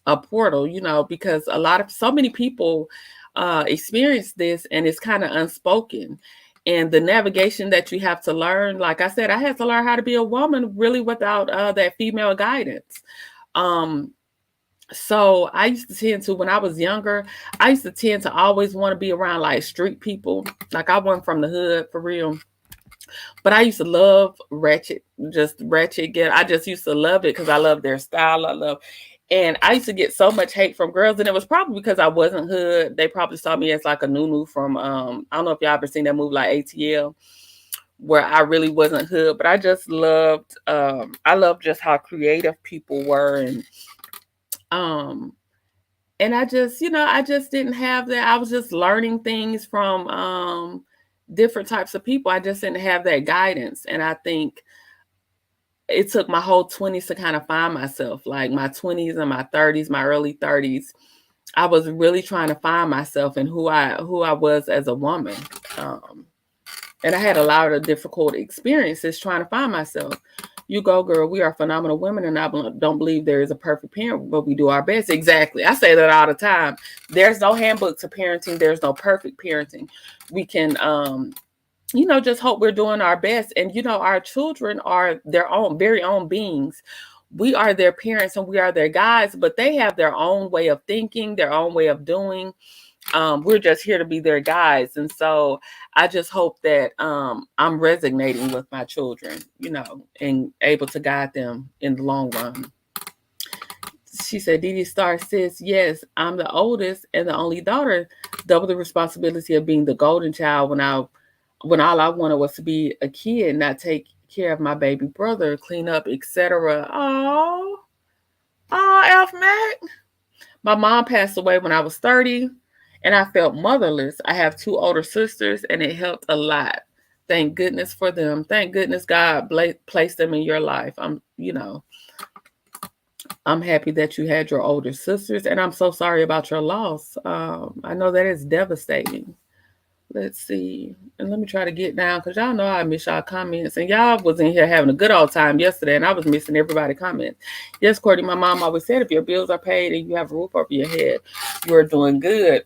a portal, because so many people experience this, and it's kind of unspoken. And the navigation that you have to learn, like I said, I had to learn how to be a woman really without that female guidance. So I used to tend to, when I was younger, I used to tend to always want to be around like street people. Like, I wasn't from the hood for real. But I used to love ratchet. I just used to love it because I love their style. And I used to get so much hate from girls, and it was probably because I wasn't hood. They probably saw me as like a Nunu from, I don't know if y'all ever seen that movie like ATL, where I really wasn't hood. But I just loved, I loved just how creative people were, and I just didn't have that. I was just learning things from different types of people. I just didn't have that guidance. And I think it took my whole 20s to kind of find myself. Like, my 20s and my 30s, my early 30s, I was really trying to find myself and who I was as a woman. And I had a lot of difficult experiences trying to find myself. You go, girl. We are phenomenal women, and I don't believe there is a perfect parent, but we do our best. Exactly. I say that all the time. There's no handbook to parenting. There's no perfect parenting. We can, just hope we're doing our best. And, our children are their own, very own beings. We are their parents and we are their guides, but they have their own way of thinking, their own way of doing. We're just here to be their guides. And so I just hope that I'm resonating with my children, and able to guide them in the long run. She said, Dee Dee Star says, yes, I'm the oldest and the only daughter. Double the responsibility of being the golden child when all I wanted was to be a kid, not take care of my baby brother, clean up, etc. Oh, Alf Mac. My mom passed away when I was 30. And I felt motherless. I have 2 older sisters, and it helped a lot. Thank goodness for them. Thank goodness God placed them in your life. I'm happy that you had your older sisters, and I'm so sorry about your loss. I know that is devastating. Let's see. And let me try to get down because y'all know I miss y'all comments. And y'all was in here having a good old time yesterday, and I was missing everybody's comments. Yes, Courtney, my mom always said if your bills are paid and you have a roof over your head, you're doing good.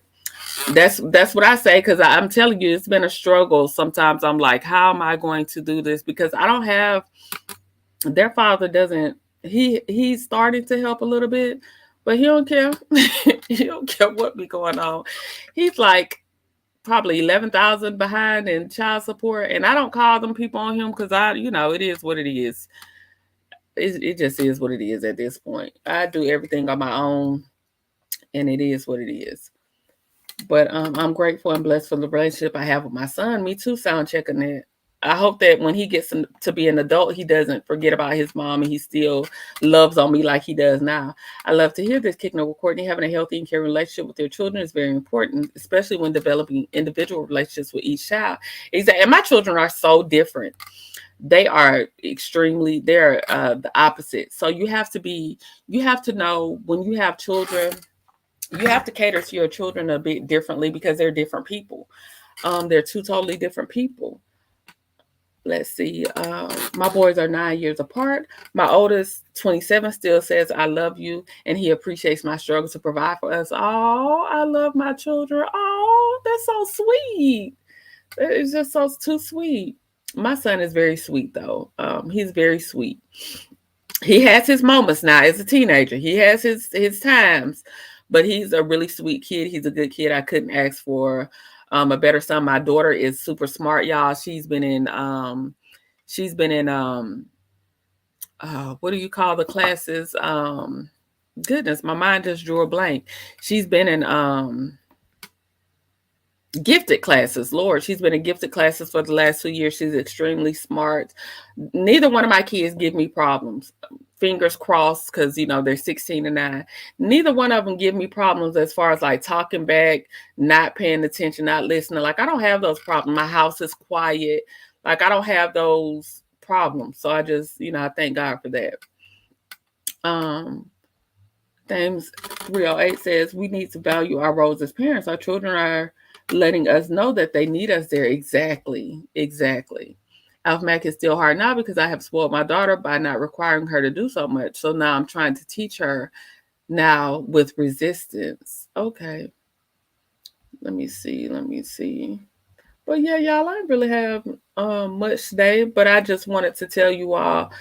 That's what I say because I'm telling you, it's been a struggle. Sometimes I'm like, how am I going to do this? Because I don't have their father doesn't he's starting to help a little bit, but he don't care. He don't care what be going on. He's like probably 11,000 behind in child support, and I don't call them people on him because it is what it is. It just is what it is at this point. I do everything on my own, and it is what it is. But I'm grateful and blessed for the relationship I have with my son. Me too, sound checking that. I hope that when he gets to be an adult, he doesn't forget about his mom and he still loves on me like he does now. I love to hear this, Kicking Over Courtney. Having a healthy and caring relationship with your children is very important, especially when developing individual relationships with each child. Exactly. And my children are so different. They are they're the opposite. So you have to know when you have children, you have to cater to your children a bit differently because they're different people. They're two totally different people. Let's see. My boys are 9 years apart. My oldest, 27, still says I love you, and he appreciates my struggle to provide for us. Oh, I love my children. Oh, that's so sweet. It's just so too sweet. My son is very sweet though. He's very sweet. He has his moments now as a teenager. He has his times, but he's a really sweet kid. He's a good kid. I couldn't ask for a better son. My daughter is super smart, y'all. She's been in what do you call the classes? Goodness, my mind just drew a blank. She's been in gifted classes. Lord, she's been in gifted classes for the last 2 years. She's extremely smart. Neither one of my kids give me problems. Fingers crossed, because they're 16 and 9. Neither one of them give me problems as far as like talking back, not paying attention, not listening. Like I don't have those problems. My house is quiet. Like I don't have those problems. So I just, I thank God for that. James 308 says we need to value our roles as parents. Our children are letting us know that they need us there. Exactly. Alpha is still hard now because I have spoiled my daughter by not requiring her to do so much. So now I'm trying to teach her now with resistance. Okay. Let me see. But yeah, y'all, I really have much today, but I just wanted to tell you all,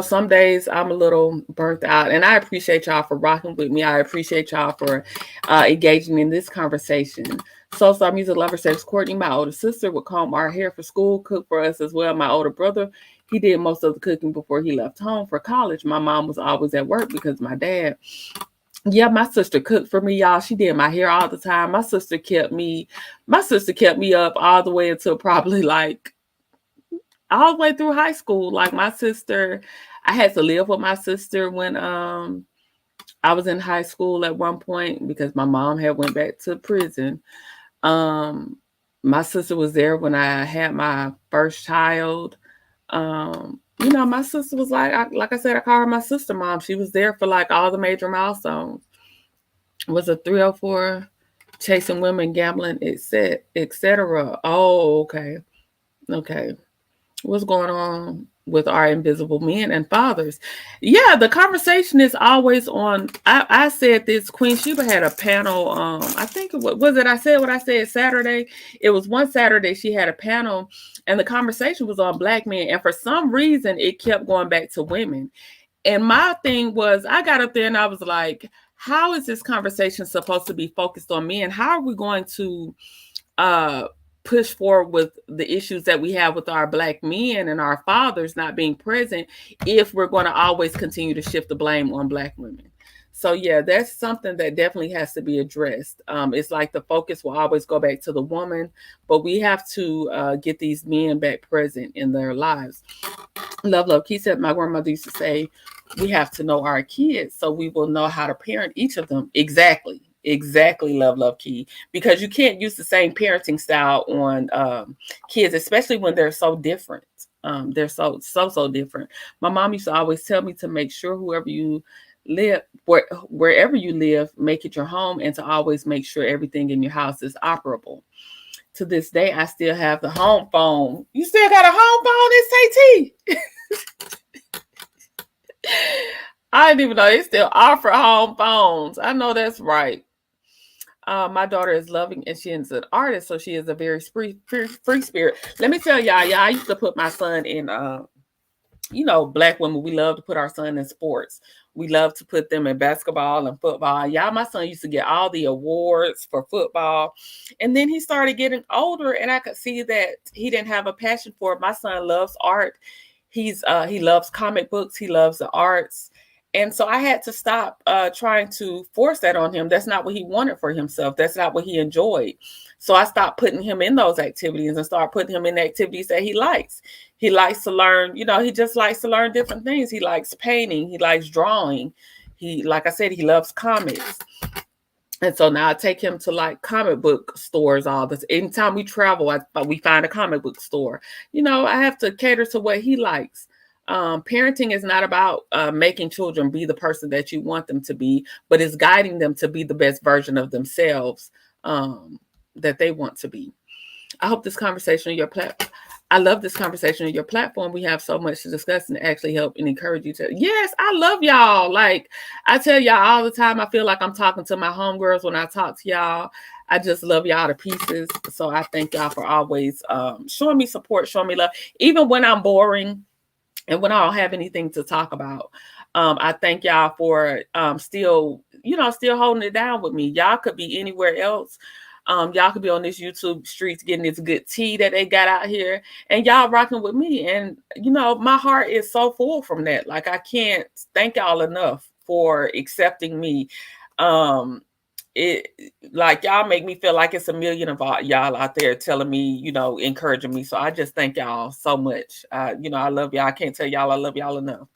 some days I'm a little burnt out, and I appreciate y'all for rocking with me. I appreciate y'all for engaging in this conversation. Soulstar Music Lover says, Courtney, my older sister, would comb our hair for school, cook for us as well. My older brother, he did most of the cooking before he left home for college. My mom was always at work because my dad. Yeah, my sister cooked for me, y'all. She did my hair all the time. My sister kept me up all the way until probably like all the way through high school. Like my sister, I had to live with my sister when I was in high school at one point because my mom had went back to prison. My sister was there when I had my first child. My sister was like I said, I call her my sister mom. She was there for like all the major milestones. Was a 304, chasing women, gambling, etc. Oh, okay. What's going on with our invisible men and fathers? Yeah, the conversation is always on. I said this. Queen Sheba had a panel. I think was it. I said what I said Saturday. It was one Saturday she had a panel, and the conversation was on Black men. And for some reason, it kept going back to women. And my thing was, I got up there and I was like, how is this conversation supposed to be focused on men? How are we going to push forward with the issues that we have with our Black men and our fathers not being present if we're going to always continue to shift the blame on Black women? So yeah, that's something that definitely has to be addressed. It's like the focus will always go back to the woman, but we have to get these men back present in their lives. Love. Key said, my grandmother used to say, we have to know our kids so we will know how to parent each of them. Exactly. Love Key, because you can't use the same parenting style on kids, especially when they're so different. They're so different. My mom used to always tell me to make sure wherever you live, make it your home, and to always make sure everything in your house is operable. To this day, I still have the home phone. You still got a home phone, SAT? I didn't even know they still offer home phones. I know that's right. My daughter is loving and she is an artist, so she is a very free spirit. Let me tell y'all, I used to put my son in, Black women, we love to put our son in sports. We love to put them in basketball and football. Y'all, my son used to get all the awards for football. And then he started getting older and I could see that he didn't have a passion for it. My son loves art. He loves comic books. He loves the arts. And so I had to stop trying to force that on him. That's not what he wanted for himself. That's not what he enjoyed. So I stopped putting him in those activities and started putting him in the activities that he likes. He likes to learn, he just likes to learn different things. He likes painting. He likes drawing. Like I said, he loves comics. And so now I take him to like comic book stores all this. Anytime we travel, we find a comic book store. I have to cater to what he likes. Parenting is not about making children be the person that you want them to be, but it's guiding them to be the best version of themselves that they want to be. I hope this conversation on your platform, I love this conversation on your platform. We have so much to discuss and actually help and encourage you to. Yes, I love y'all. Like I tell y'all all the time, I feel like I'm talking to my homegirls when I talk to y'all. I just love y'all to pieces. So I thank y'all for always showing me support, showing me love, even when I'm boring. And when I don't have anything to talk about, I thank y'all for still holding it down with me. Y'all could be anywhere else. Y'all could be on this YouTube streets getting this good tea that they got out here, and y'all rocking with me. And my heart is so full from that. Like I can't thank y'all enough for accepting me. Like y'all make me feel like it's a million of y'all out there telling me, encouraging me. So I just thank y'all so much. I love y'all. I can't tell y'all I love y'all enough.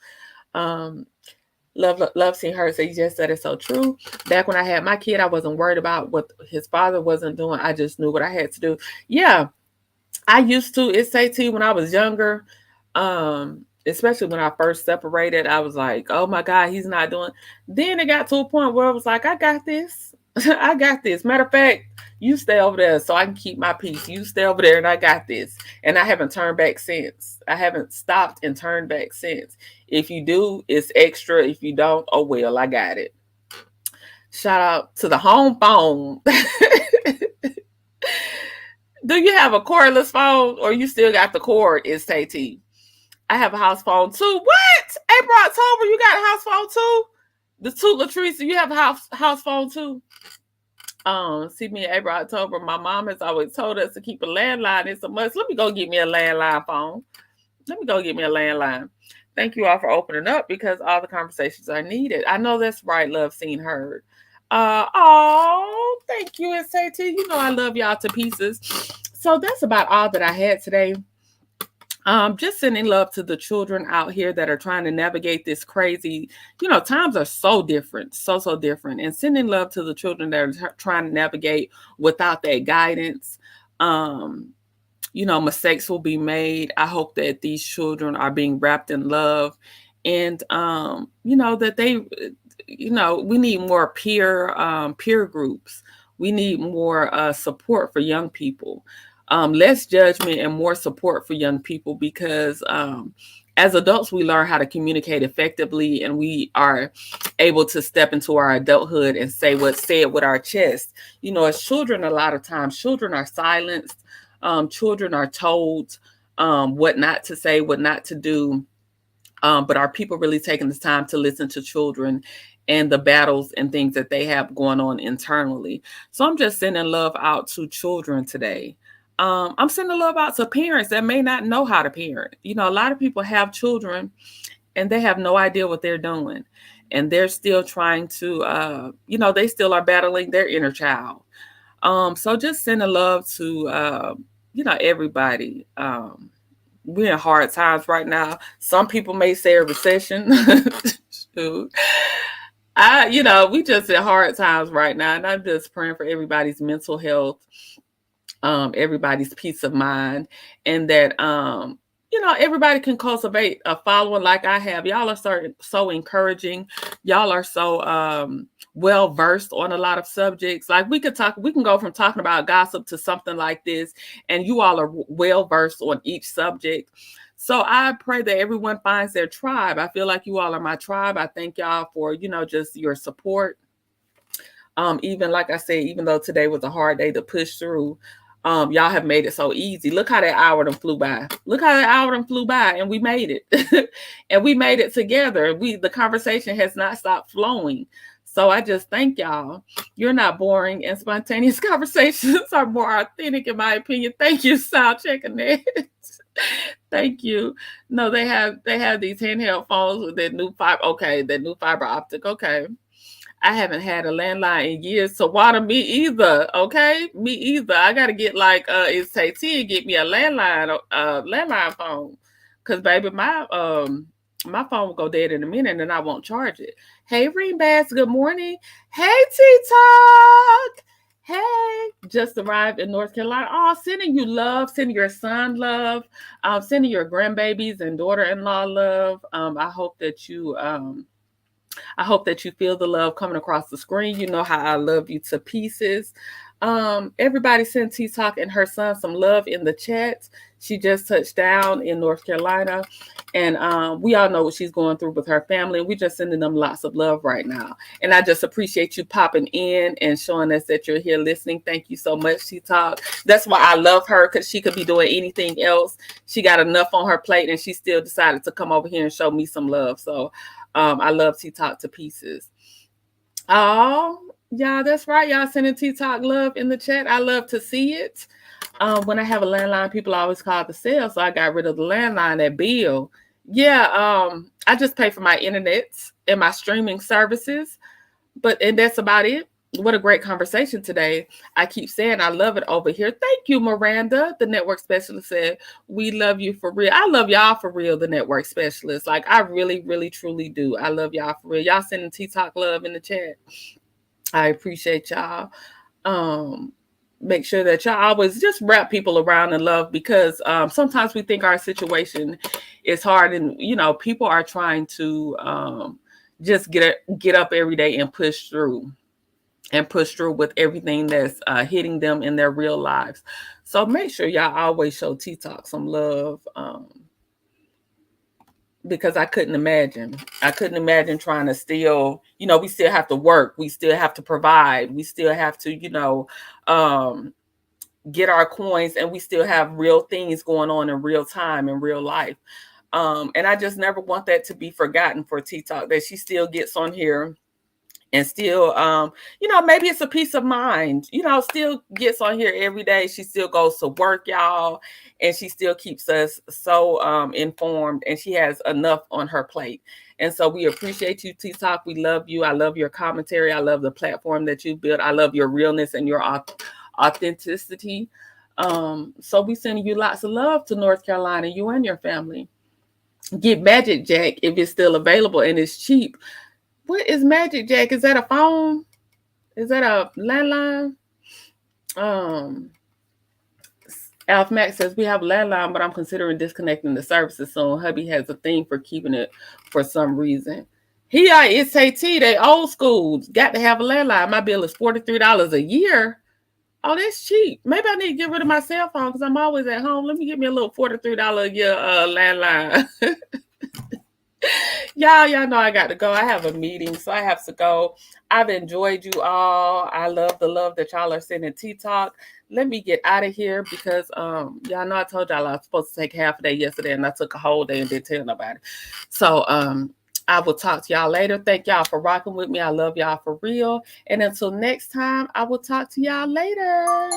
Love seeing her. So you just said it's so true. Back when I had my kid, I wasn't worried about what his father wasn't doing. I just knew what I had to do. Yeah, I used to. It's SAT when I was younger. Especially when I first separated, I was like, oh my God, he's not doing. Then it got to a point where I was like, I got this. I got this. Matter of fact, you stay over there so I can keep my peace. You stay over there and I got this. And I haven't turned back since. I haven't stopped and turned back since. If you do, it's extra. If you don't, oh well, I got it. Shout out to the home phone. Do you have a cordless phone or you still got the cord? It's SAT. I have a house phone too. What? April, October, you got a house phone too? The two Latrice, you have a house phone too? See me in April, October. My mom has always told us to keep a landline. It's a must. Let me go get me a landline phone. Let me go get me a landline. Thank you all for opening up because all the conversations are needed. I know that's right. Love seen heard. Thank you, SAT. I love y'all to pieces. So that's about all that I had today. Just sending love to the children out here that are trying to navigate this crazy, times are so different, so different. And sending love to the children that are trying to navigate without that guidance. Mistakes will be made. I hope that these children are being wrapped in love and, that they, we need more peer groups. We need more support for young people. Less judgment and more support for young people because as adults, we learn how to communicate effectively and we are able to step into our adulthood and say it with our chest. As children, a lot of times children are silenced. Children are told what not to say, what not to do. But are people really taking the time to listen to children and the battles and things that they have going on internally? So I'm just sending love out to children today. I'm sending love out to parents that may not know how to parent. A lot of people have children and they have no idea what they're doing. And they're still trying to, they still are battling their inner child. So just sending love to, everybody. We're in hard times right now. Some people may say a recession. We just in hard times right now. And I'm just praying for everybody's mental health. Everybody's peace of mind and that, everybody can cultivate a following like I have. Y'all are so encouraging. Y'all are so well versed on a lot of subjects. Like we can go from talking about gossip to something like this, and you all are well versed on each subject. So I pray that everyone finds their tribe. I feel like you all are my tribe. I thank y'all for, just your support. Even like I said, even though today was a hard day to push through, y'all have made it so easy. Look how that hour done flew by. And we made it. And we made it together. The conversation has not stopped flowing. So I just thank y'all. You're not boring, and spontaneous conversations are more authentic, in my opinion. Thank you, sound checking that. Thank you. No, they have these handheld phones with that new fiber. Okay, that new fiber optic. Okay. I haven't had a landline in years, so water me either. Okay, me either. I gotta get like it's Tay and get me a landline phone, cause baby, my phone will go dead in a minute and I won't charge it. Hey, Ringbass, good morning. Hey, T-Talk. Hey, just arrived in North Carolina. Oh, sending you love, sending your son love, sending your grandbabies and daughter-in-law love. I hope that you feel the love coming across the screen. You know how I love you to pieces. Everybody send T-Talk and her son some love in the chat. She just touched down in North Carolina, and we all know what she's going through with her family. And we're just sending them lots of love right now. And I just appreciate you popping in and showing us that you're here listening. Thank you so much, T-Talk. That's why I love her, because she could be doing anything else. She got enough on her plate, and she still decided to come over here and show me some love. So I love T-Talk to pieces. Oh, yeah, that's right. Y'all sending T-Talk love in the chat. I love to see it. When I have a landline, people always call the cell, so I got rid of the landline, that bill. Yeah, I just pay for my internet and my streaming services, and that's about it. What a great conversation today. I keep saying I love it over here. Thank you, Miranda. The network specialist said, we love you for real. I love y'all for real, the network specialist. Like, I really, really, truly do. I love y'all for real. Y'all sending T-Talk love in the chat. I appreciate y'all. Make sure that y'all always just wrap people around in love, because sometimes we think our situation is hard, and, people are trying to just get up every day and push through. With everything that's hitting them in their real lives. So make sure y'all always show T-Talk some love, because I couldn't imagine trying to still, we still have to work. We still have to provide. We still have to, get our coins, and we still have real things going on in real time, in real life. And I just never want that to be forgotten for T-Talk, that she still gets on here and still, maybe it's a peace of mind, still gets on here every day. She still goes to work, y'all, and she still keeps us so informed, and she has enough on her plate. And so we appreciate you, T-Talk. We love you. I love your commentary. I love the platform that you built. I love your realness and your authenticity. So we sending you lots of love to North Carolina, you and your family. Get Magic Jack if it's still available and it's cheap. What is Magic Jack? Is that a phone? Is that a landline? Alf Max says, we have a landline, but I'm considering disconnecting the services soon. Hubby has a thing for keeping it for some reason. It's AT, they old school. Got to have a landline. My bill is $43 a year. Oh, that's cheap. Maybe I need to get rid of my cell phone because I'm always at home. Let me get me a little $43 a year landline. Y'all know I got to go. I have a meeting, so I have to go. I've enjoyed you all. I love the love that y'all are sending T-Talk. Let me get out of here because y'all know I told y'all I was supposed to take half a day yesterday, and I took a whole day and didn't tell nobody. So I will talk to y'all later. Thank y'all for rocking with me. I love y'all for real. And until next time, I will talk to y'all later.